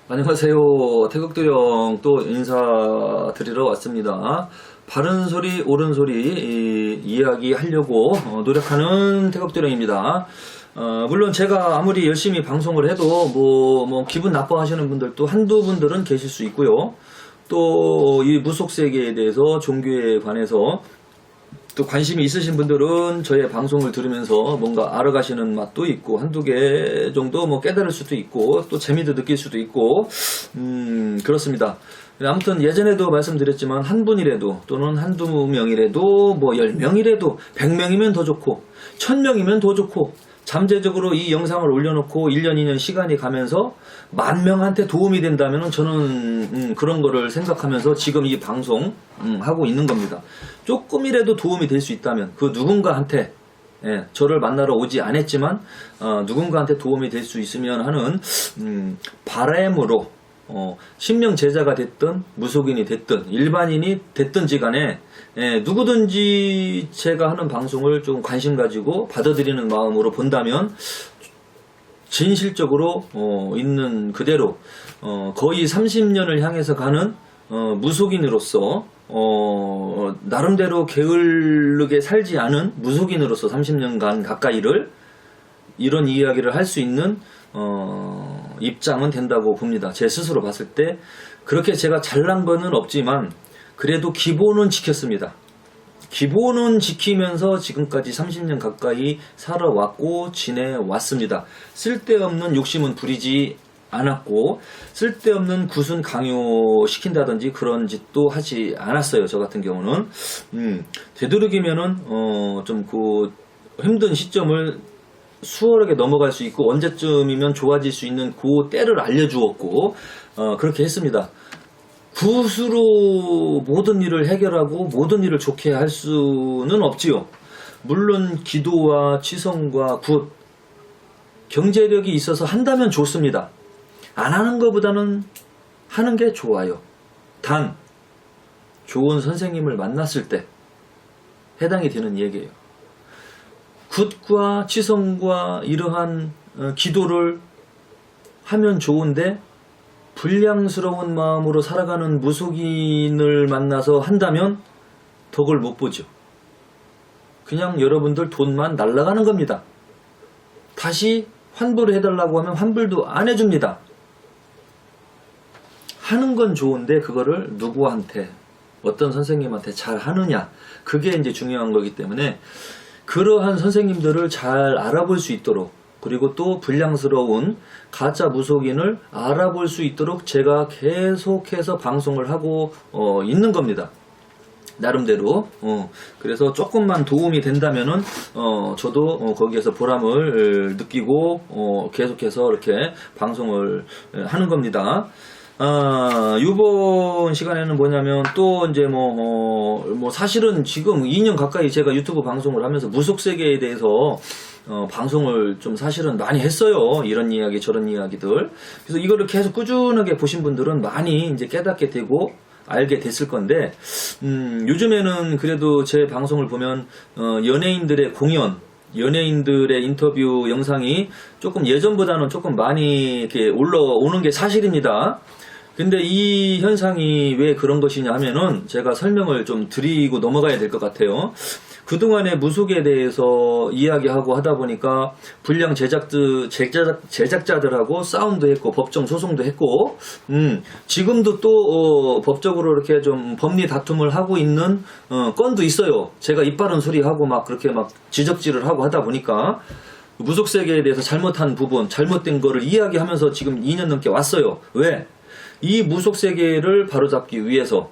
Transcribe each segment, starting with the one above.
안녕하세요. 태극도령 또 인사드리러 왔습니다. 바른 소리, 옳은 소리 이야기하려고 노력하는 태극도령입니다. 물론 제가 아무리 열심히 방송을 해도 뭐 기분 나빠하시는 분들도 한두 분들은 계실 수 있고요. 또 이 무속세계에 대해서 종교에 관해서 또 관심이 있으신 분들은 저의 방송을 들으면서 뭔가 알아가시는 맛도 있고 한두 개 정도 뭐 깨달을 수도 있고 또 재미도 느낄 수도 있고 그렇습니다. 아무튼 예전에도 말씀드렸지만 한 분이라도 또는 한두 명이라도 뭐 10명이라도 100명이면 더 좋고 1000명이면 더 좋고 잠재적으로 이 영상을 올려놓고 1년 2년 시간이 가면서 10,000명한테 도움이 된다면 저는 그런 거를 생각하면서 지금 이 방송 하고 있는 겁니다. 조금이라도 도움이 될 수 있다면 그 누군가한테 저를 만나러 오지 않았지만 누군가한테 도움이 될 수 있으면 하는 바람으로 신명 제자가 됐든 무속인이 됐든 일반인이 됐든지 간에 누구든지 제가 하는 방송을 좀 관심 가지고 받아들이는 마음으로 본다면 진실적으로 있는 그대로 거의 30년을 향해서 가는 무속인으로서 나름대로 게을르게 살지 않은 무속인으로서 30년간 가까이를 이런 이야기를 할 수 있는 입장은 된다고 봅니다. 제 스스로 봤을 때 그렇게 제가 잘난 거는 없지만 그래도 기본은 지켰습니다. 기본은 지키면서 지금까지 30년 가까이 살아왔고 지내왔습니다. 쓸데없는 욕심은 부리지 않았고 쓸데없는 구순 강요시킨다든지 그런 짓도 하지 않았어요. 저 같은 경우는 되도록이면은 좀 그 힘든 시점을 수월하게 넘어갈 수 있고 언제쯤이면 좋아질 수 있는 그 때를 알려주었고 그렇게 했습니다. 굿으로 모든 일을 해결하고 모든 일을 좋게 할 수는 없지요. 물론 기도와 치성과 굿 경제력이 있어서 한다면 좋습니다. 안 하는 것보다는 하는 게 좋아요. 단 좋은 선생님을 만났을 때 해당이 되는 얘기예요. 굿과 치성과 이러한 기도를 하면 좋은데 불량스러운 마음으로 살아가는 무속인을 만나서 한다면 덕을 못 보죠. 그냥 여러분들 돈만 날아가는 겁니다. 다시 환불을 해달라고 하면 환불도 안 해줍니다. 하는 건 좋은데 그거를 누구한테 어떤 선생님한테 잘 하느냐 그게 이제 중요한 거기 때문에 그러한 선생님들을 잘 알아볼 수 있도록 그리고 또 불량스러운 가짜 무속인을 알아볼 수 있도록 제가 계속해서 방송을 하고 있는 겁니다. 나름대로 그래서 조금만 도움이 된다면은 저도 거기에서 보람을 느끼고 계속해서 이렇게 방송을 하는 겁니다. 이번 시간에는 뭐냐면 또 이제 뭐 사실은 지금 2년 가까이 제가 유튜브 방송을 하면서 무속세계에 대해서 방송을 좀 사실은 많이 했어요. 이런 이야기 저런 이야기들. 그래서 이거를 계속 꾸준하게 보신 분들은 많이 이제 깨닫게 되고 알게 됐을 건데 요즘에는 그래도 제 방송을 보면 연예인들의 공연 연예인들의 인터뷰 영상이 조금 예전보다는 조금 많이 이렇게 올라오는 게 사실입니다. 근데 이 현상이 왜 그런 것이냐 하면은 제가 설명을 좀 드리고 넘어가야 될 것 같아요. 그동안의 무속에 대해서 이야기하고 하다 보니까 불량 제작자들하고 싸움도 했고 법정 소송도 했고 지금도 또 법적으로 이렇게 좀 법리 다툼을 하고 있는 건도 있어요. 제가 입 바른 소리 하고 막 그렇게 막 지적질을 하고 하다 보니까 무속세계에 대해서 잘못한 부분 잘못된 거를 이야기하면서 지금 2년 넘게 왔어요. 왜? 이 무속세계를 바로잡기 위해서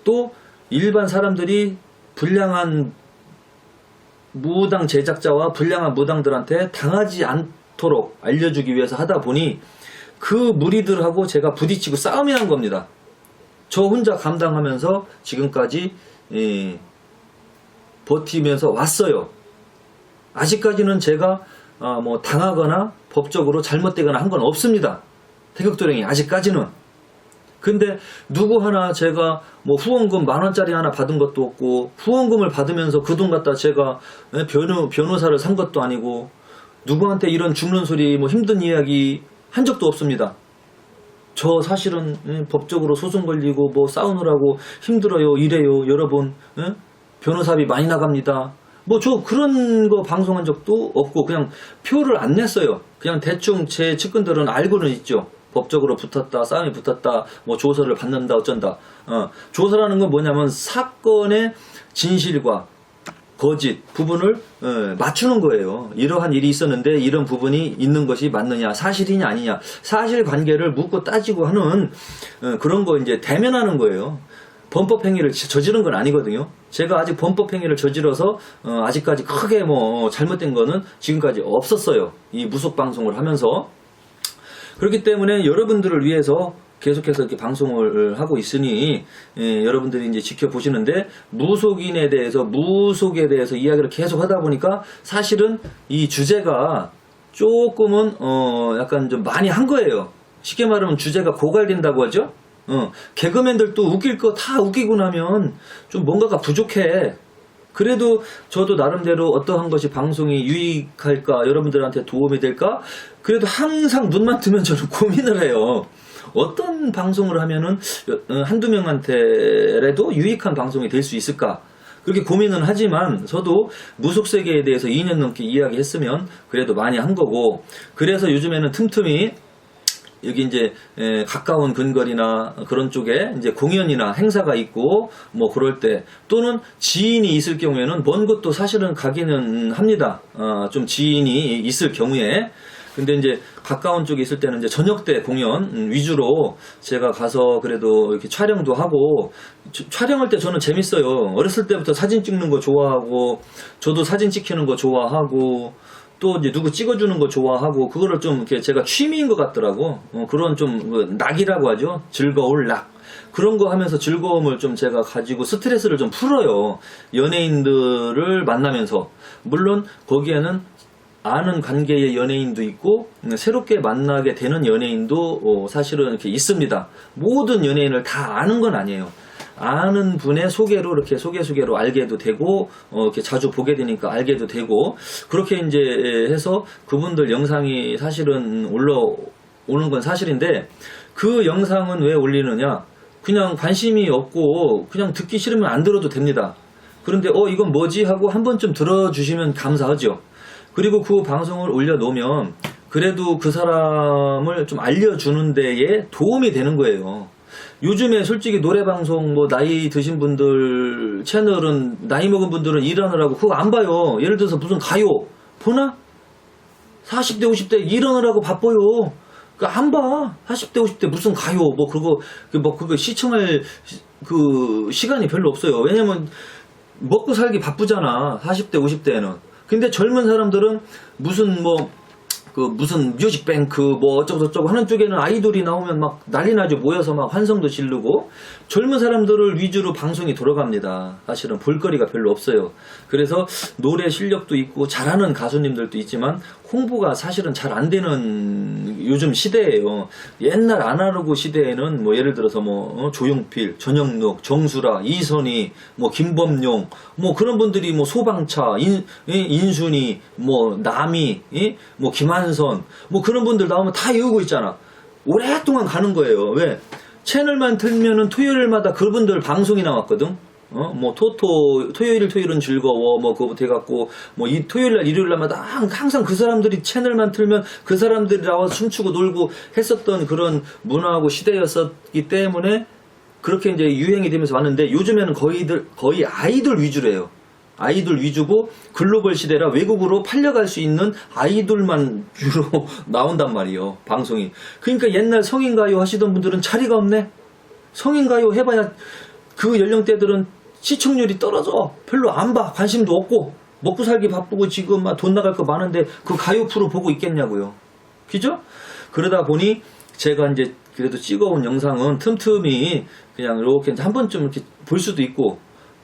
또 일반 사람들이 불량한 무당 제작자와 불량한 무당들한테 당하지 않도록 알려주기 위해서 하다 보니 그 무리들하고 제가 부딪히고 싸움이 난 겁니다. 저 혼자 감당하면서 지금까지 버티면서 왔어요. 아직까지는 제가 뭐 당하거나 법적으로 잘못되거나 한 건 없습니다. 태극도령이 아직까지는. 근데 누구 하나 제가 뭐 후원금 10,000원짜리 하나 받은 것도 없고 후원금을 받으면서 그 돈 갖다 제가 변호사를 산 것도 아니고 누구한테 이런 죽는 소리 뭐 힘든 이야기 한 적도 없습니다. 저 사실은 법적으로 소송 걸리고 뭐 싸우느라고 힘들어요, 이래요, 여러분. 변호사비 많이 나갑니다. 뭐 저 그런 거 방송한 적도 없고 그냥 표를 안 냈어요. 그냥 대충 제 측근들은 알고는 있죠. 법적으로 붙었다, 싸움이 붙었다, 뭐 조서를 받는다, 어쩐다. 조서라는 건 뭐냐면 사건의 진실과 거짓 부분을 맞추는 거예요. 이러한 일이 있었는데 이런 부분이 있는 것이 맞느냐, 사실이냐 아니냐, 사실관계를 묻고 따지고 하는 그런 거 이제 대면하는 거예요. 범법행위를 저지른 건 아니거든요. 제가 아직 범법행위를 저질러서 아직까지 크게 뭐 잘못된 거는 지금까지 없었어요. 이 무속방송을 하면서. 그렇기 때문에 여러분들을 위해서 계속해서 이렇게 방송을 하고 있으니 여러분들이 이제 지켜보시는데 무속에 대해서 이야기를 계속 하다 보니까 사실은 이 주제가 조금은 약간 좀 많이 한 거예요. 쉽게 말하면 주제가 고갈된다고 하죠. 개그맨들도 웃길 거 다 웃기고 나면 좀 뭔가가 부족해. 그래도 저도 나름대로 어떠한 것이 방송이 유익할까, 여러분들한테 도움이 될까, 그래도 항상 눈만 뜨면 저는 고민을 해요. 어떤 방송을 하면은 한두 명한테라도 유익한 방송이 될 수 있을까, 그렇게 고민은 하지만 저도 무속세계에 대해서 2년 넘게 이야기했으면 그래도 많이 한 거고, 그래서 요즘에는 틈틈이 여기 이제 가까운 근거리나 그런 쪽에 이제 공연이나 행사가 있고 뭐 그럴 때, 또는 지인이 있을 경우에는 먼 곳도 사실은 가기는 합니다. 좀 지인이 있을 경우에. 근데 이제 가까운 쪽에 있을 때는 이제 저녁 때 공연 위주로 제가 가서 그래도 이렇게 촬영도 하고, 촬영할 때 저는 재밌어요. 어렸을 때부터 사진 찍는 거 좋아하고, 저도 사진 찍히는 거 좋아하고, 또 이제 누구 찍어주는 거 좋아하고, 그거를 좀 이렇게 제가 취미인 것 같더라고. 그런 좀 낙이라고 하죠. 즐거울 낙. 그런 거 하면서 즐거움을 좀 제가 가지고 스트레스를 좀 풀어요. 연예인들을 만나면서. 물론 거기에는 아는 관계의 연예인도 있고 새롭게 만나게 되는 연예인도 사실은 이렇게 있습니다. 모든 연예인을 다 아는 건 아니에요. 아는 분의 소개로 이렇게 소개로 알게도 되고 이렇게 자주 보게 되니까 알게도 되고, 그렇게 이제 해서 그분들 영상이 사실은 올라오는 건 사실인데, 그 영상은 왜 올리느냐, 그냥 관심이 없고 그냥 듣기 싫으면 안 들어도 됩니다. 그런데 이건 뭐지 하고 한 번쯤 들어주시면 감사하죠. 그리고 그 방송을 올려놓으면 그래도 그 사람을 좀 알려주는 데에 도움이 되는 거예요. 요즘에 솔직히 노래방송 뭐 나이 드신 분들 채널은, 나이 먹은 분들은 일하느라고 그거 안 봐요. 예를 들어서 무슨 가요 보나? 40대 50대 일하느라고 바빠요. 그러니까 안 봐. 40대 50대 무슨 가요 그거 시청할 그 시간이 별로 없어요. 왜냐면 먹고 살기 바쁘잖아, 40대 50대에는. 근데 젊은 사람들은 무슨 무슨 뮤직뱅크 뭐 어쩌고저쩌고 하는 쪽에는 아이돌이 나오면 막 난리 나죠. 모여서 막 환성도 지르고. 젊은 사람들을 위주로 방송이 돌아갑니다. 사실은 볼거리가 별로 없어요. 그래서 노래 실력도 있고 잘하는 가수님들도 있지만 홍보가 사실은 잘 안 되는 요즘 시대예요. 옛날 아날로그 시대에는 뭐 예를 들어서 조용필, 전영록, 정수라, 이선희, 뭐 김범용, 뭐 그런 분들이 뭐 소방차, 인순이, 뭐 남이, 뭐 김한선, 뭐 그런 분들 나오면 다 외우고 있잖아. 오랫동안 가는 거예요. 왜? 채널만 틀면은 토요일마다 그분들 방송이 나왔거든. 뭐 토요일은 즐거워 뭐 그거 돼갖고 뭐 이 토요일날 일요일날마다 항상 그 사람들이 채널만 틀면 그 사람들이 나와서 춤추고 놀고 했었던 그런 문화하고 시대였었기 때문에 그렇게 이제 유행이 되면서 왔는데, 요즘에는 거의 아이돌 위주로 해요. 아이돌 위주고 글로벌 시대라 외국으로 팔려갈 수 있는 아이돌만 주로 나온단 말이에요, 방송이. 그러니까 옛날 성인가요 하시던 분들은 자리가 없네. 성인가요 해봐야 그 연령대들은 시청률이 떨어져. 별로 안 봐. 관심도 없고. 먹고 살기 바쁘고 지금 막 돈 나갈 거 많은데 그 가요 프로 보고 있겠냐고요. 그죠? 그러다 보니 제가 이제 그래도 찍어온 영상은 틈틈이 그냥 이렇게 한 번쯤 이렇게 볼 수도 있고,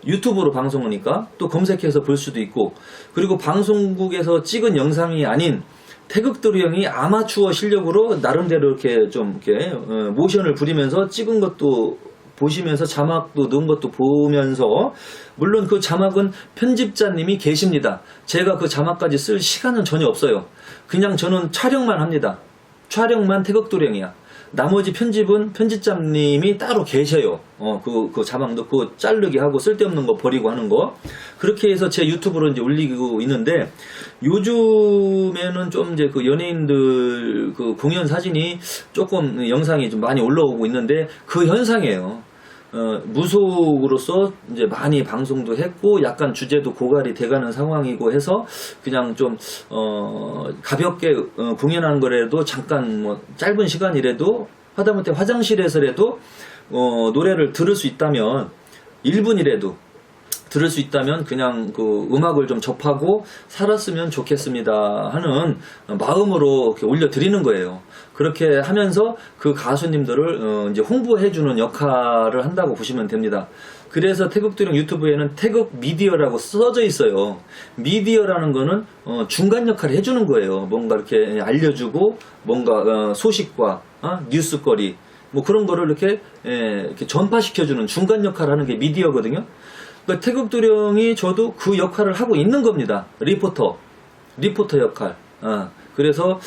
유튜브로 방송하니까 또 검색해서 볼 수도 있고, 그리고 방송국에서 찍은 영상이 아닌 태극도리 형이 아마추어 실력으로 나름대로 이렇게 좀 이렇게 모션을 부리면서 찍은 것도 보시면서 자막도 넣은 것도 보면서, 물론 그 자막은 편집자님이 계십니다. 제가 그 자막까지 쓸 시간은 전혀 없어요. 그냥 저는 촬영만 합니다. 촬영만 태극도령이야. 나머지 편집은 편집자님이 따로 계셔요. 그 자막 넣고 자르기 하고 쓸데없는 거 버리고 하는 거. 그렇게 해서 제 유튜브로 이제 올리고 있는데, 요즘에는 좀 이제 그 연예인들 그 공연 사진이 조금 영상이 좀 많이 올라오고 있는데, 그 현상이에요. 무속으로서 이제 많이 방송도 했고 약간 주제도 고갈이 돼가는 상황이고 해서 그냥 좀 가볍게 공연하는 거라도 잠깐 뭐 짧은 시간이라도 하다못해 화장실에서라도 노래를 들을 수 있다면 1분이라도 들을 수 있다면 그냥 그 음악을 좀 접하고 살았으면 좋겠습니다 하는 마음으로 이렇게 올려드리는 거예요. 그렇게 하면서 그 가수님들을 이제 홍보해주는 역할을 한다고 보시면 됩니다. 그래서 태극도령 유튜브에는 태극 미디어라고 써져 있어요. 미디어라는 거는 중간 역할을 해주는 거예요. 뭔가 이렇게 알려주고 뭔가 소식과 뉴스거리 뭐 그런 거를 이렇게 전파시켜주는 중간 역할을 하는 게 미디어거든요. 그러니까 태극도령이 저도 그 역할을 하고 있는 겁니다. 리포터 역할. 그래서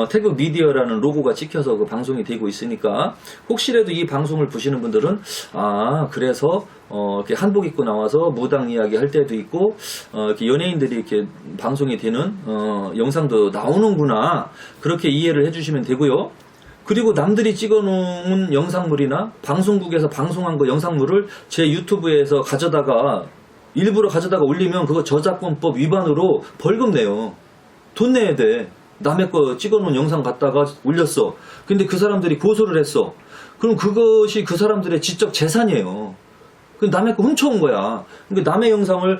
태극 미디어라는 로고가 찍혀서 그 방송이 되고 있으니까 혹시라도 이 방송을 보시는 분들은 그래서 이렇게 한복 입고 나와서 무당 이야기 할 때도 있고 이렇게 연예인들이 이렇게 방송이 되는 영상도 나오는구나, 그렇게 이해를 해주시면 되고요. 그리고 남들이 찍어놓은 영상물이나 방송국에서 방송한 거 영상물을 제 유튜브에서 일부러 가져다가 올리면 그거 저작권법 위반으로 벌금 내요. 돈 내야 돼. 남의 거 찍어놓은 영상 갖다가 올렸어. 근데 그 사람들이 고소를 했어. 그럼 그것이 그 사람들의 지적 재산이에요. 그 남의 거 훔쳐온 거야. 그러니까 남의 영상을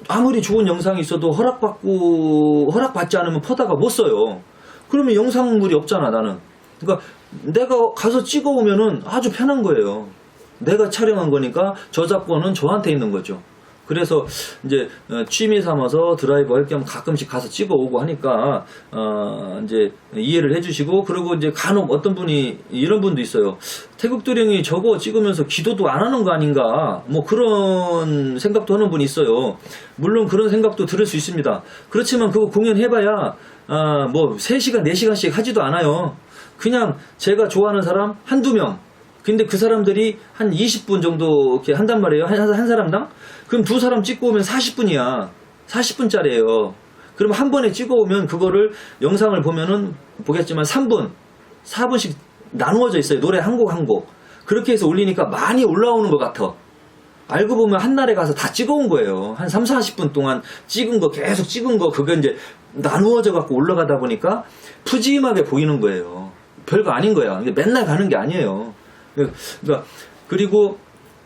아무리 좋은 영상이 있어도 허락받지 않으면 퍼다가 못 써요. 그러면 영상물이 없잖아, 나는. 그러니까 내가 가서 찍어오면은 아주 편한 거예요. 내가 촬영한 거니까 저작권은 저한테 있는 거죠. 그래서 이제 취미 삼아서 드라이브 할 겸 가끔씩 가서 찍어오고 하니까 이제 이해를 해주시고, 그리고 이제 간혹 어떤 분이 이런 분도 있어요. 태극도령이 저거 찍으면서 기도도 안 하는 거 아닌가, 뭐 그런 생각도 하는 분이 있어요. 물론 그런 생각도 들을 수 있습니다. 그렇지만 그거 공연해봐야 뭐 3시간 4시간씩 하지도 않아요. 그냥 제가 좋아하는 사람 한두 명, 근데 그 사람들이 한 20분 정도 이렇게 한단 말이에요. 한 사람당? 그럼 두 사람 찍고 오면 40분이야. 40분짜리예요. 그럼 한 번에 찍어 오면 그거를 영상을 보면은 보겠지만 3분, 4분씩 나누어져 있어요. 노래 한 곡 한 곡. 그렇게 해서 올리니까 많이 올라오는 것 같아. 알고 보면 한 날에 가서 다 찍어 온 거예요. 한 3, 40분 동안 찍은 거, 계속 찍은 거, 그거 이제 나누어져 갖고 올라가다 보니까 푸짐하게 보이는 거예요. 별거 아닌 거야. 맨날 가는 게 아니에요. 그러니까 그리고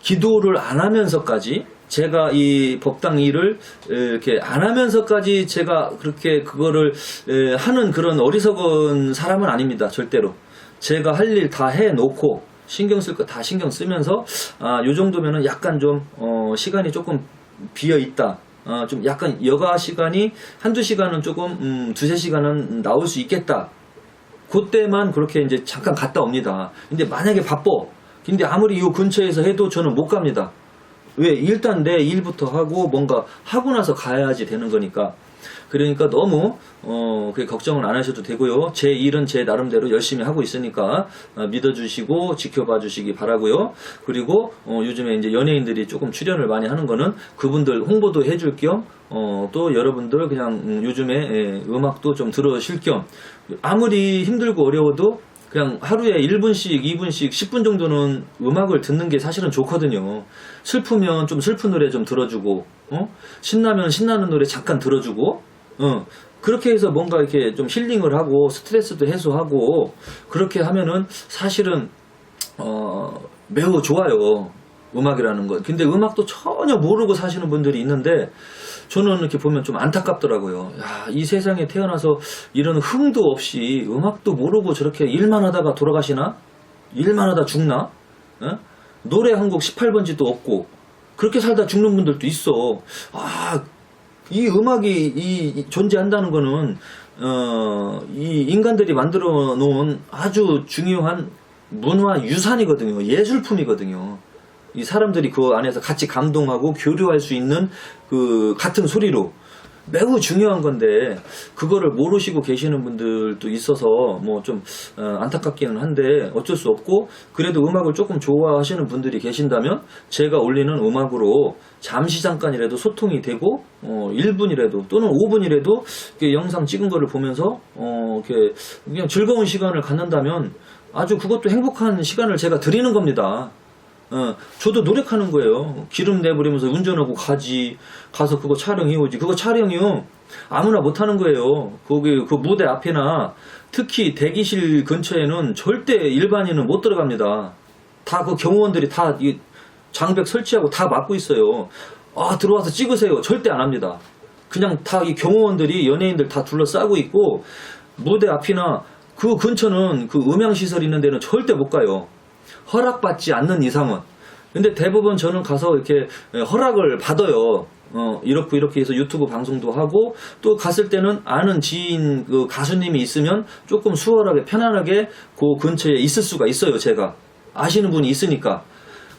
기도를 안 하면서까지, 제가 이 법당 일을 이렇게 안 하면서까지 제가 그렇게 그거를 하는 그런 어리석은 사람은 아닙니다. 절대로. 제가 할 일 다 해놓고 신경 쓸 거 다 신경 쓰면서 요 정도면은 약간 좀 시간이 조금 비어 있다. 좀 약간 여가 시간이 한두 시간은 조금 2-3시간은 나올 수 있겠다. 그때만 그렇게 이제 잠깐 갔다 옵니다. 근데 만약에 바빠. 근데 아무리 이 근처에서 해도 저는 못 갑니다. 왜? 일단 내 일부터 하고 뭔가 하고 나서 가야지 되는 거니까. 그러니까 너무 그게 걱정은 안 하셔도 되고요. 제 일은 제 나름대로 열심히 하고 있으니까 믿어주시고 지켜봐 주시기 바라고요. 그리고 요즘에 이제 연예인들이 조금 출연을 많이 하는 거는 그분들 홍보도 해줄 겸 또 여러분들 그냥 요즘에 음악도 좀 들으실 겸, 아무리 힘들고 어려워도 그냥 하루에 1분씩 2분씩 10분 정도는 음악을 듣는 게 사실은 좋거든요. 슬프면 좀 슬픈 노래 좀 들어주고, 신나면 신나는 노래 잠깐 들어주고, 그렇게 해서 뭔가 이렇게 좀 힐링을 하고 스트레스도 해소하고, 그렇게 하면은 사실은 매우 좋아요, 음악이라는 건. 근데 음악도 전혀 모르고 사시는 분들이 있는데 저는 이렇게 보면 좀 안타깝더라고요. 야, 이 세상에 태어나서 이런 흥도 없이 음악도 모르고 저렇게 일만 하다가 돌아가시나? 일만 하다 죽나? 노래 한 곡 18번지도 없고 그렇게 살다 죽는 분들도 있어. 이 음악이 존재한다는 거는 이 인간들이 만들어 놓은 아주 중요한 문화 유산이거든요. 예술품이거든요. 이 사람들이 그 안에서 같이 감동하고 교류할 수 있는 그 같은 소리로. 매우 중요한 건데 그거를 모르시고 계시는 분들도 있어서 뭐 좀 안타깝기는 한데 어쩔 수 없고, 그래도 음악을 조금 좋아하시는 분들이 계신다면 제가 올리는 음악으로 잠시 잠깐이라도 소통이 되고 1분이라도 또는 5분이라도 영상 찍은 거를 보면서 이렇게 그냥 즐거운 시간을 갖는다면 아주 그것도 행복한 시간을 제가 드리는 겁니다. 저도 노력하는 거예요. 기름 내버리면서 운전하고 가서 그거 촬영해오지. 그거 촬영이요. 아무나 못하는 거예요. 거기 그 무대 앞에나 특히 대기실 근처에는 절대 일반인은 못 들어갑니다. 다 그 경호원들이 다 이 장벽 설치하고 다 막고 있어요. 들어와서 찍으세요. 절대 안 합니다. 그냥 다 이 경호원들이 연예인들 다 둘러싸고 있고, 무대 앞이나 그 근처는 그 음향시설 있는 데는 절대 못 가요. 허락받지 않는 이상은. 근데 대부분 저는 가서 이렇게 허락을 받아요. 이렇게 해서 유튜브 방송도 하고, 또 갔을 때는 아는 지인 그 가수님이 있으면 조금 수월하게 편안하게 그 근처에 있을 수가 있어요. 제가 아시는 분이 있으니까.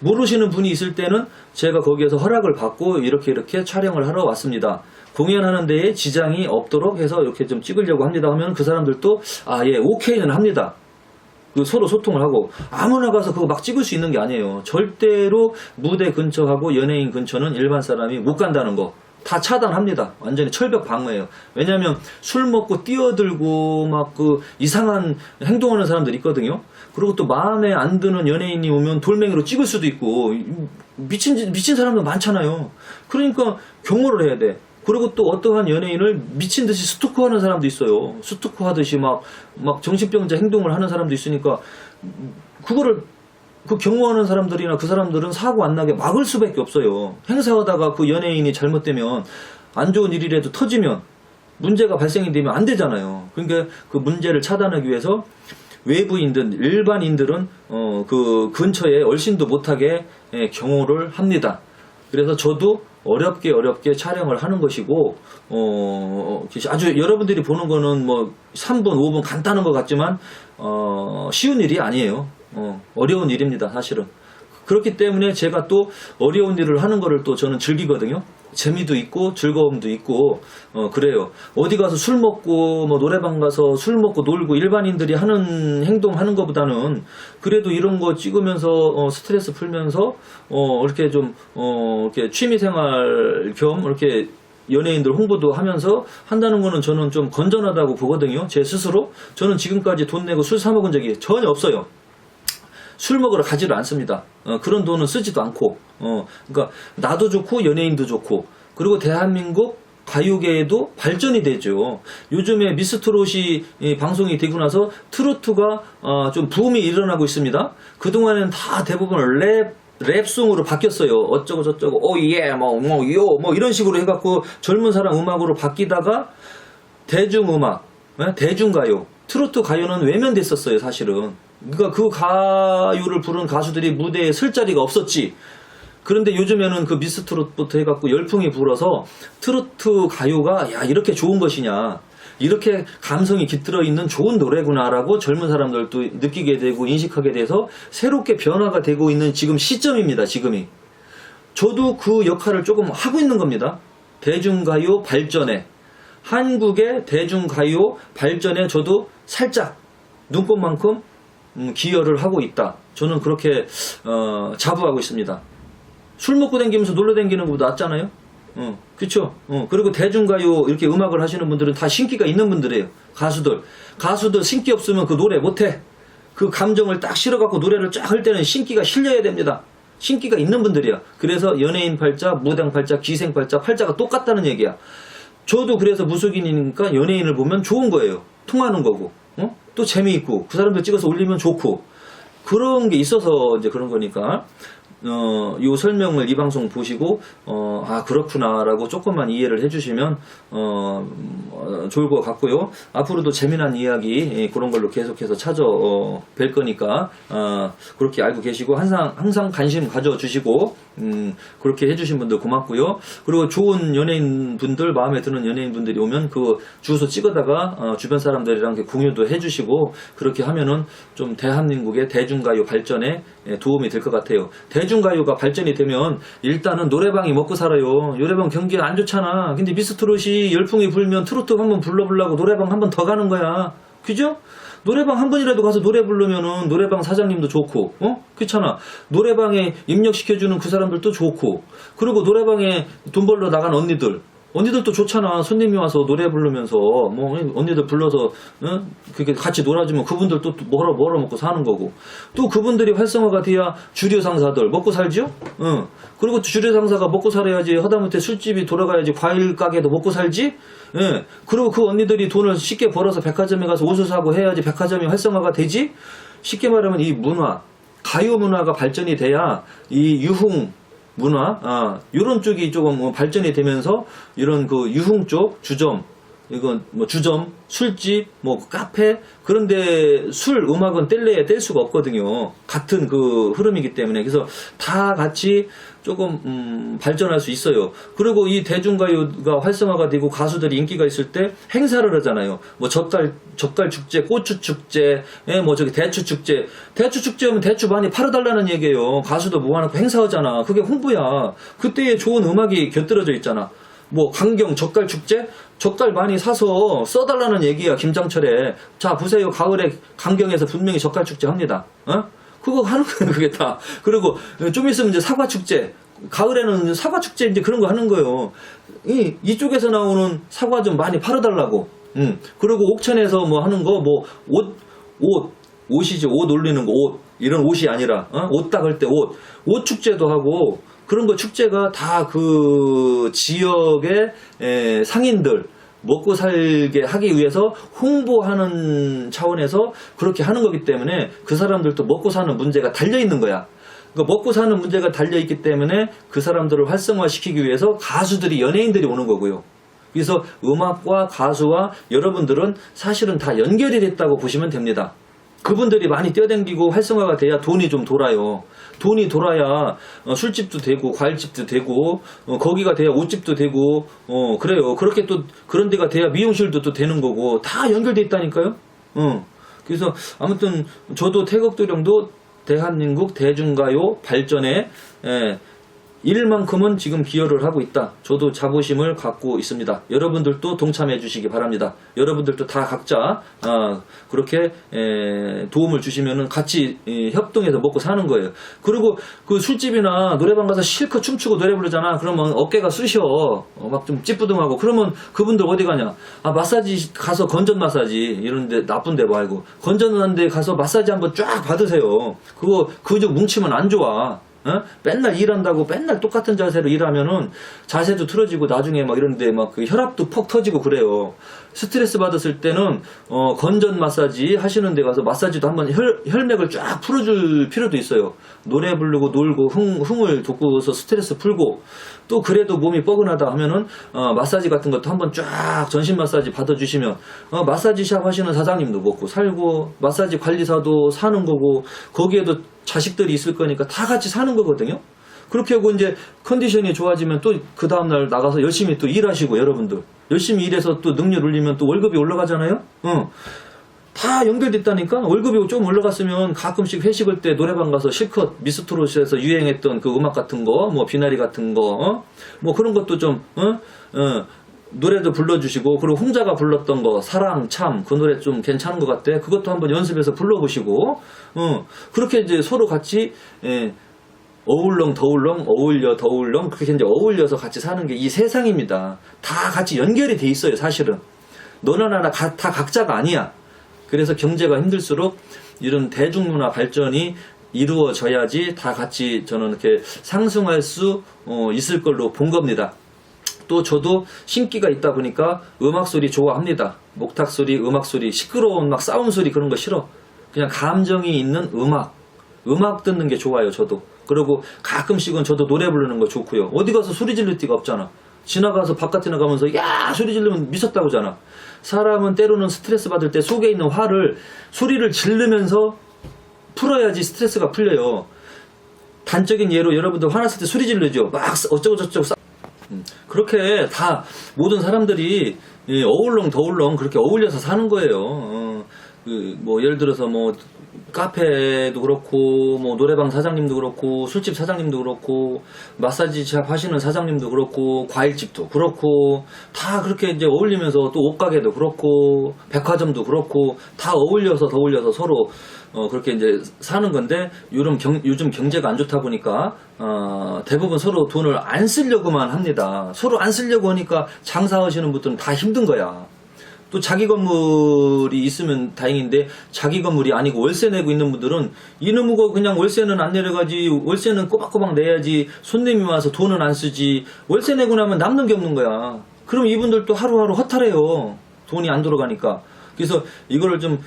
모르시는 분이 있을 때는 제가 거기에서 허락을 받고 이렇게 촬영을 하러 왔습니다. 공연하는 데에 지장이 없도록 해서 이렇게 좀 찍으려고 합니다 하면 그 사람들도 예, 오케이는 합니다. 서로 소통을 하고. 아무나 가서 그거 막 찍을 수 있는 게 아니에요. 절대로 무대 근처하고 연예인 근처는 일반 사람이 못 간다는 거 다 차단합니다. 완전히 철벽 방어예요. 왜냐하면 술 먹고 뛰어들고 막 그 이상한 행동하는 사람들 있거든요. 그리고 또 마음에 안 드는 연예인이 오면 돌멩이로 찍을 수도 있고, 미친 사람도 많잖아요. 그러니까 경호를 해야 돼. 그리고 또 어떠한 연예인을 미친 듯이 스토커하는 사람도 있어요. 스토커하듯이 막 정신병자 행동을 하는 사람도 있으니까, 그거를 그 경호하는 사람들이나 그 사람들은 사고 안 나게 막을 수밖에 없어요. 행사하다가 그 연예인이 잘못되면, 안 좋은 일이라도 터지면, 문제가 발생이 되면 안 되잖아요. 그러니까 그 문제를 차단하기 위해서 외부인들, 일반인들은 그 근처에 얼씬도 못하게 경호를 합니다. 그래서 저도 어렵게 촬영을 하는 것이고, 아주 여러분들이 보는 거는 뭐 3분, 5분 간단한 것 같지만 쉬운 일이 아니에요. 어려운 일입니다, 사실은. 그렇기 때문에 제가 또 어려운 일을 하는 거를 또 저는 즐기거든요. 재미도 있고 즐거움도 있고 그래요. 어디 가서 술 먹고 뭐 노래방 가서 술 먹고 놀고 일반인들이 하는 행동 하는 것보다는 그래도 이런 거 찍으면서 스트레스 풀면서 이렇게 좀 이렇게 취미생활 겸 이렇게 연예인들 홍보도 하면서 한다는 거는 저는 좀 건전하다고 보거든요. 제 스스로. 저는 지금까지 돈 내고 술 사 먹은 적이 전혀 없어요. 술 먹으러 가지를 않습니다. 그런 돈은 쓰지도 않고, 그러니까 나도 좋고 연예인도 좋고, 그리고 대한민국 가요계에도 발전이 되죠. 요즘에 미스트롯이 방송이 되고 나서 트로트가 좀 붐이 일어나고 있습니다. 그동안은 다 대부분 랩송으로 바뀌었어요. 어쩌고 저쩌고 오예 뭐 이런 식으로 해갖고 젊은 사람 음악으로 바뀌다가 대중음악, 대중가요, 트로트 가요는 외면됐었어요, 사실은. 그러니까 그 가요를 부른 가수들이 무대에 설 자리가 없었지. 그런데 요즘에는 그 미스트롯부터 해갖고 열풍이 불어서 트로트 가요가 야 이렇게 좋은 것이냐, 이렇게 감성이 깃들어 있는 좋은 노래구나라고 젊은 사람들도 느끼게 되고 인식하게 돼서 새롭게 변화가 되고 있는 지금 시점입니다. 지금이. 저도 그 역할을 조금 하고 있는 겁니다. 대중가요 발전에, 한국의 대중가요 발전에 저도 살짝 눈꽃만큼 기여를 하고 있다. 저는 그렇게 자부하고 있습니다. 술 먹고 다니면서 놀러 다니는 것보다 낫잖아요. 그쵸? 그리고 대중가요 이렇게 음악을 하시는 분들은 다 신기가 있는 분들이에요. 가수들 신기 없으면 그 노래 못해. 그 감정을 딱 실어갖고 노래를 쫙 할 때는 신기가 실려야 됩니다. 신기가 있는 분들이야. 그래서 연예인 팔자, 무당 팔자, 기생 팔자, 팔자가 똑같다는 얘기야. 저도 그래서 무속인이니까 연예인을 보면 좋은 거예요. 통하는 거고, 또 재미있고, 그 사람들 찍어서 올리면 좋고, 그런 게 있어서 이제 그런 거니까, 요 설명을 이 방송 보시고, 그렇구나라고 조금만 이해를 해주시면, 좋을 것 같고요. 앞으로도 재미난 이야기, 그런 걸로 계속해서 찾아뵐 거니까, 그렇게 알고 계시고, 항상 관심 가져주시고, 그렇게 해주신 분들 고맙고요. 그리고 좋은 연예인분들, 마음에 드는 연예인분들이 오면 그 주소 찍어다가 주변 사람들이랑 이렇게 공유도 해주시고, 그렇게 하면은 좀 대한민국의 대중가요 발전에 도움이 될 것 같아요. 대중가요가 발전이 되면 일단은 노래방이 먹고 살아요. 노래방 경기가 안 좋잖아. 근데 미스트롯이 열풍이 불면 트로트 한번 불러보려고 노래방 한 번 더 가는 거야. 그죠? 노래방 한 번이라도 가서 노래 부르면은 노래방 사장님도 좋고, 그렇잖아. 노래방에 입력시켜주는 그 사람들도 좋고, 그리고 노래방에 돈 벌러 나간 언니들도 좋잖아. 손님이 와서 노래 부르면서, 뭐, 언니들 불러서, 그렇게 같이 놀아주면 그분들도 또 뭐라 먹고 사는 거고. 또 그분들이 활성화가 돼야 주류 상사들 먹고 살죠? 그리고 주류 상사가 먹고 살아야지, 하다못해 술집이 돌아가야지, 과일 가게도 먹고 살지? 예. 그리고 그 언니들이 돈을 쉽게 벌어서 백화점에 가서 옷을 사고 해야지 백화점이 활성화가 되지? 쉽게 말하면 이 문화, 가요 문화가 발전이 돼야 이 유흥, 문화, 요런 쪽이 조금 발전이 되면서 이런 그 유흥 쪽, 주점, 이건 뭐 주점, 술집, 뭐 카페, 그런데 술, 음악은 뗄래야 뗄 수가 없거든요. 같은 그 흐름이기 때문에. 그래서 다 같이 조금 발전할 수 있어요. 그리고 이 대중가요가 활성화가 되고 가수들이 인기가 있을 때 행사를 하잖아요. 뭐 젓갈 축제, 고추 축제, 뭐 저기 대추 축제. 대추 축제하면 대추 많이 팔아달라는 얘기예요. 가수도 모아놓고 행사하잖아. 그게 홍보야. 그때에 좋은 음악이 곁들여져 있잖아. 뭐 강경 젓갈 축제? 젓갈 많이 사서 써달라는 얘기야. 김장철에. 자 보세요. 가을에 강경에서 분명히 젓갈 축제 합니다. 그거 하는 거예요. 그게 다. 그리고 좀 있으면 이제 사과 축제. 가을에는 사과 축제 이제 그런 거 하는 거예요. 이쪽에서 나오는 사과 좀 많이 팔아달라고. 그리고 옥천에서 뭐 하는 거, 뭐 옷이죠. 옷 올리는 거, 옷. 이런 옷이 아니라, 옷 닦을 때 옷 축제도 하고, 그런 거 축제가 다 그 지역의 상인들 먹고 살게 하기 위해서 홍보하는 차원에서 그렇게 하는 거기 때문에 그 사람들도 먹고 사는 문제가 달려 있는 거야. 그러니까 먹고 사는 문제가 달려 있기 때문에 그 사람들을 활성화시키기 위해서 가수들이, 연예인들이 오는 거고요. 그래서 음악과 가수와 여러분들은 사실은 다 연결이 됐다고 보시면 됩니다. 그분들이 많이 뛰어다니고 활성화가 돼야 돈이 좀 돌아요. 돈이 돌아야 술집도 되고 과일집도 되고 거기가 돼야 옷집도 되고 그래요. 그렇게 또 그런 데가 돼야 미용실도 또 되는 거고 다 연결돼 있다니까요. 그래서 아무튼 저도 태극도령도 대한민국 대중가요 발전에 일만큼은 지금 기여를 하고 있다. 저도 자부심을 갖고 있습니다. 여러분들도 동참해 주시기 바랍니다. 여러분들도 다 각자 그렇게 도움을 주시면은 같이 협동해서 먹고 사는 거예요. 그리고 그 술집이나 노래방 가서 실컷 춤추고 노래 부르잖아. 그러면 어깨가 쑤셔. 막 좀 찌뿌둥하고. 그러면 그분들 어디 가냐? 마사지 가서 건전 마사지 이런데 나쁜데 말고 건전한 데 가서 마사지 한번 쫙 받으세요. 그거 그저 뭉치면 안 좋아. 맨날 일한다고 맨날 똑같은 자세로 일하면은 자세도 틀어지고 나중에 막 이런데 막 그 혈압도 퍽 터지고 그래요. 스트레스 받았을 때는 건전 마사지 하시는 데 가서 마사지도 한번 혈맥을 쫙 풀어줄 필요도 있어요. 노래 부르고 놀고 흥을 돋구어서 스트레스 풀고 또 그래도 몸이 뻐근하다 하면은 마사지 같은 것도 한번 쫙 전신 마사지 받아주시면 마사지샵 하시는 사장님도 먹고 살고 마사지 관리사도 사는 거고 거기에도 자식들이 있을 거니까 다 같이 사는 거거든요. 그렇게 하고 이제 컨디션이 좋아지면 또 그 다음날 나가서 열심히 또 일하시고 여러분들 열심히 일해서 또 능률 올리면 또 월급이 올라가잖아요. 다 연결됐다니까. 월급이 좀 올라갔으면 가끔씩 회식할 때 노래방 가서 실컷 미스트롯에서 유행했던 그 음악 같은 거, 뭐 비나리 같은 거, 뭐 그런 것도 좀 노래도 불러주시고, 그리고 홍자가 불렀던 거 사랑 참 그 노래 좀 괜찮은 것 같아. 그것도 한번 연습해서 불러보시고, 그렇게 이제 서로 같이 어울렁 더울렁 어울려 더울렁 그렇게 이제 어울려서 같이 사는 게 이 세상입니다. 다 같이 연결이 돼 있어요. 사실은 너나 나나 다 각자가 아니야. 그래서 경제가 힘들수록 이런 대중문화 발전이 이루어져야지 다 같이 저는 이렇게 상승할 수 있을 걸로 본 겁니다. 또 저도 신기가 있다 보니까 음악 소리 좋아합니다. 목탁 소리, 음악 소리, 시끄러운 막 싸움 소리 그런 거 싫어. 그냥 감정이 있는 음악 듣는 게 좋아요. 저도. 그리고 가끔씩은 저도 노래 부르는 거 좋고요. 어디 가서 소리 지를 데가 없잖아. 지나가서 바깥에 나가면서 야 소리 지르면 미쳤다고 하잖아. 사람은 때로는 스트레스 받을 때 속에 있는 화를 소리를 지르면서 풀어야지 스트레스가 풀려요. 단적인 예로 여러분들 화났을 때 소리 지르죠. 막 어쩌고저쩌고 그렇게 다 모든 사람들이 어울렁 그렇게 어울려서 사는 거예요. 뭐 예를 들어서 뭐 카페도 그렇고 뭐 노래방 사장님도 그렇고 술집 사장님도 그렇고 마사지샵 하시는 사장님도 그렇고 과일집도 그렇고 다 그렇게 이제 어울리면서 또 옷가게도 그렇고 백화점도 그렇고 다 어울려서 서로 그렇게 이제 사는 건데 요즘 경제가 안 좋다 보니까 대부분 서로 돈을 안 쓰려고만 합니다. 서로 안 쓰려고 하니까 장사하시는 분들은 다 힘든 거야. 또 자기 건물이 있으면 다행인데 자기 건물이 아니고 월세 내고 있는 분들은 이놈의 그냥 월세는 안 내려가지, 월세는 꼬박꼬박 내야지, 손님이 와서 돈은 안 쓰지, 월세 내고 나면 남는 게 없는 거야. 그럼 이분들도 하루하루 허탈해요. 돈이 안 들어가니까. 그래서 이거를 좀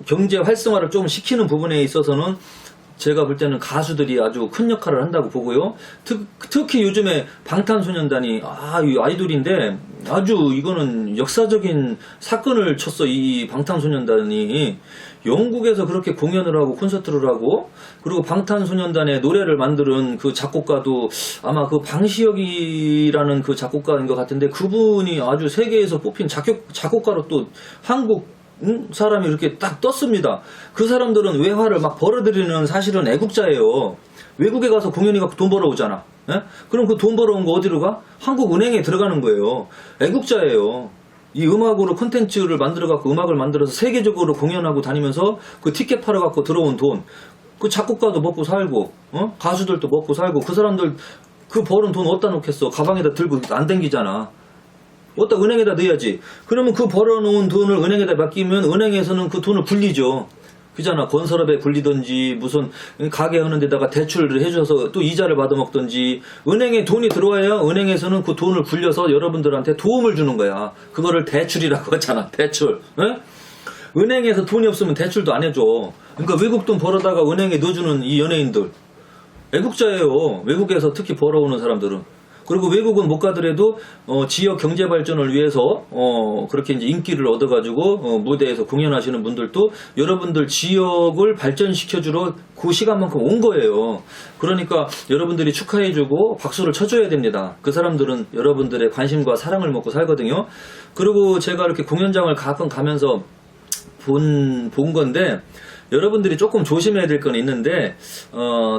경제 활성화를 좀 시키는 부분에 있어서는 제가 볼 때는 가수들이 아주 큰 역할을 한다고 보고요. 특히 요즘에 방탄소년단이 이 아이돌인데 아주 이거는 역사적인 사건을 쳤어. 이 방탄소년단이 영국에서 그렇게 공연을 하고 콘서트를 하고, 그리고 방탄소년단의 노래를 만드는 그 작곡가도 아마 그 방시혁이라는 그 작곡가인 것 같은데, 그분이 아주 세계에서 뽑힌 작곡가로 또 한국 사람이 이렇게 딱 떴습니다. 그 사람들은 외화를 막 벌어들이는 사실은 애국자예요. 외국에 가서 공연이 갖고 돈 벌어오잖아. 예? 그럼 그 돈 벌어온 거 어디로 가? 한국 은행에 들어가는 거예요. 애국자예요. 이 음악으로 콘텐츠를 만들어 갖고 음악을 만들어서 세계적으로 공연하고 다니면서 그 티켓 팔아 갖고 들어온 돈, 그 작곡가도 먹고 살고, 가수들도 먹고 살고, 그 사람들 그 벌은 돈 어디다 놓겠어? 가방에다 들고 안 댕기잖아. 어디다 은행에다 넣어야지. 그러면 그 벌어놓은 돈을 은행에다 맡기면 은행에서는 그 돈을 굴리죠. 그잖아. 건설업에 굴리든지 무슨 가게 하는 데다가 대출을 해줘서 또 이자를 받아먹든지, 은행에 돈이 들어와야 은행에서는 그 돈을 굴려서 여러분들한테 도움을 주는 거야. 그거를 대출이라고 하잖아. 대출. 에? 은행에서 돈이 없으면 대출도 안 해줘. 그러니까 외국 돈 벌어다가 은행에 넣어주는 이 연예인들 애국자예요. 외국에서 특히 벌어오는 사람들은. 그리고 외국은 못 가더라도 지역 경제 발전을 위해서 그렇게 이제 인기를 얻어가지고 무대에서 공연하시는 분들도 여러분들 지역을 발전시켜주러 그 시간만큼 온 거예요. 그러니까 여러분들이 축하해주고 박수를 쳐줘야 됩니다. 그 사람들은 여러분들의 관심과 사랑을 먹고 살거든요. 그리고 제가 이렇게 공연장을 가끔 가면서 본 건데, 여러분들이 조금 조심해야 될 건 있는데,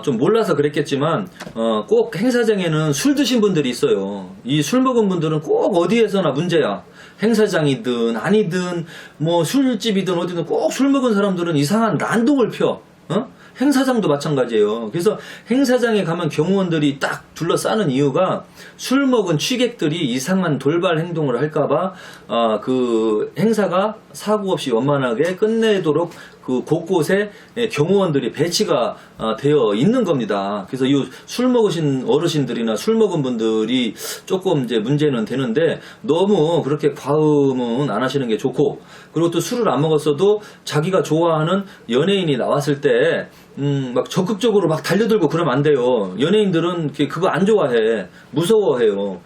좀 몰라서 그랬겠지만, 꼭 행사장에는 술 드신 분들이 있어요. 이 술 먹은 분들은 꼭 어디에서나 문제야. 행사장이든 아니든 뭐 술집이든 어디든 꼭 술 먹은 사람들은 이상한 난동을 펴. 행사장도 마찬가지예요. 그래서 행사장에 가면 경호원들이 딱 둘러싸는 이유가 술 먹은 취객들이 이상한 돌발 행동을 할까봐 그 행사가 사고 없이 원만하게 끝내도록 그 곳곳에 경호원들이 배치가 되어 있는 겁니다. 그래서 이 술 먹으신 어르신들이나 술 먹은 분들이 조금 이제 문제는 되는데, 너무 그렇게 과음은 안 하시는 게 좋고, 그리고 또 술을 안 먹었어도 자기가 좋아하는 연예인이 나왔을 때 막 적극적으로 막 달려들고 그러면 안 돼요. 연예인들은 그거 안 좋아해. 무서워해요.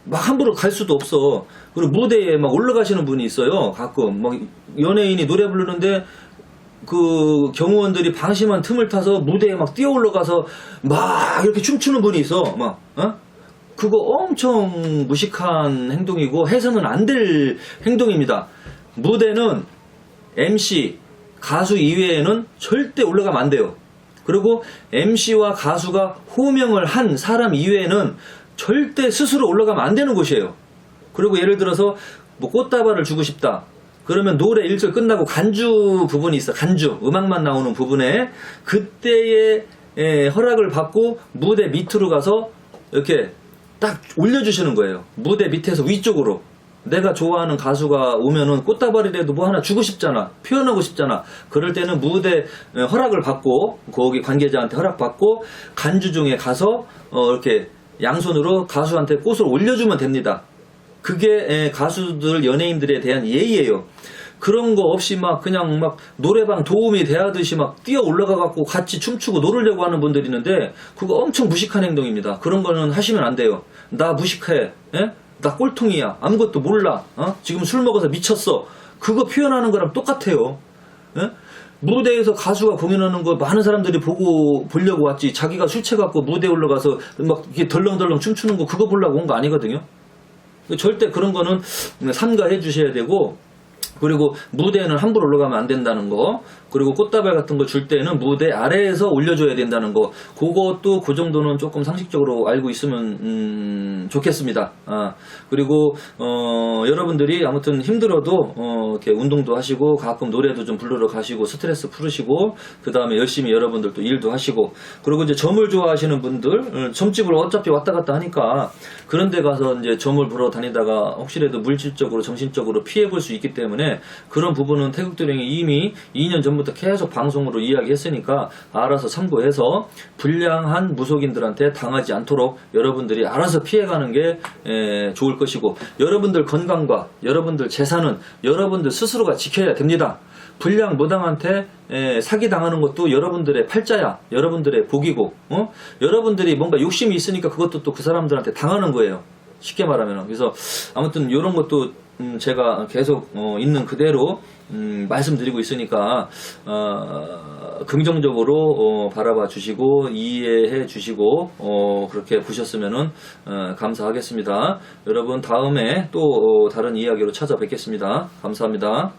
막 함부로 갈 수도 없어. 그리고 무대에 막 올라가시는 분이 있어요. 가끔 막 연예인이 노래 부르는데 그 경호원들이 방심한 틈을 타서 무대에 막 뛰어 올라가서 막 이렇게 춤추는 분이 있어. 막 그거 엄청 무식한 행동이고 해서는 안 될 행동입니다. 무대는 MC, 가수 이외에는 절대 올라가면 안 돼요. 그리고 MC와 가수가 호명을 한 사람 이외에는 절대 스스로 올라가면 안 되는 곳이에요. 그리고 예를 들어서 뭐 꽃다발을 주고 싶다. 그러면 노래 1절 끝나고 간주 부분이 있어. 간주, 음악만 나오는 부분에 그때의 허락을 받고 무대 밑으로 가서 이렇게 딱 올려주시는 거예요. 무대 밑에서 위쪽으로. 내가 좋아하는 가수가 오면은 꽃다발이라도 뭐 하나 주고 싶잖아. 표현하고 싶잖아. 그럴 때는 무대 허락을 받고, 거기 관계자한테 허락받고 간주중에 가서 이렇게 양손으로 가수한테 꽃을 올려주면 됩니다. 그게 가수들, 연예인들에 대한 예의예요. 그런 거 없이 막 그냥 막 노래방 도우미 대하듯이 막 뛰어 올라가 갖고 같이 춤추고 놀으려고 하는 분들이 있는데, 그거 엄청 무식한 행동입니다. 그런 거는 하시면 안 돼요. 나 무식해. 예? 나 꼴통이야. 아무것도 몰라. 지금 술 먹어서 미쳤어. 그거 표현하는 거랑 똑같아요. 예? 무대에서 가수가 공연하는 거 많은 사람들이 보려고 왔지. 자기가 술 취해갖고 무대에 올라가서 막 이렇게 덜렁덜렁 춤추는 거 그거 보려고 온 거 아니거든요. 절대 그런 거는 삼가해 주셔야 되고, 그리고 무대에는 함부로 올라가면 안 된다는 거, 그리고 꽃다발 같은 거 줄 때는 무대 아래에서 올려줘야 된다는 거, 그것도 그 정도는 조금 상식적으로 알고 있으면 좋겠습니다. 그리고 여러분들이 아무튼 힘들어도 이렇게 운동도 하시고 가끔 노래도 좀 부르러 가시고 스트레스 풀으시고, 그 다음에 열심히 여러분들 또 일도 하시고, 그리고 이제 점을 좋아하시는 분들, 점집을 어차피 왔다 갔다 하니까 그런 데 가서 이제 점을 보러 다니다가 혹시라도 물질적으로 정신적으로 피해 볼 수 있기 때문에, 그런 부분은 태극도령이 이미 2년 전부터 계속 방송으로 이야기했으니까 알아서 참고해서 불량한 무속인들한테 당하지 않도록 여러분들이 알아서 피해가는 게 좋을 것이고, 여러분들 건강과 여러분들 재산은 여러분들 스스로가 지켜야 됩니다. 불량 무당한테 사기당하는 것도 여러분들의 팔자야, 여러분들의 복이고, 여러분들이 뭔가 욕심이 있으니까 그것도 또 그 사람들한테 당하는 거예요, 쉽게 말하면. 그래서 아무튼 이런 것도 제가 계속 있는 그대로 말씀드리고 있으니까 긍정적으로 바라봐 주시고 이해해 주시고 그렇게 보셨으면 감사하겠습니다. 여러분, 다음에 또 다른 이야기로 찾아뵙겠습니다. 감사합니다.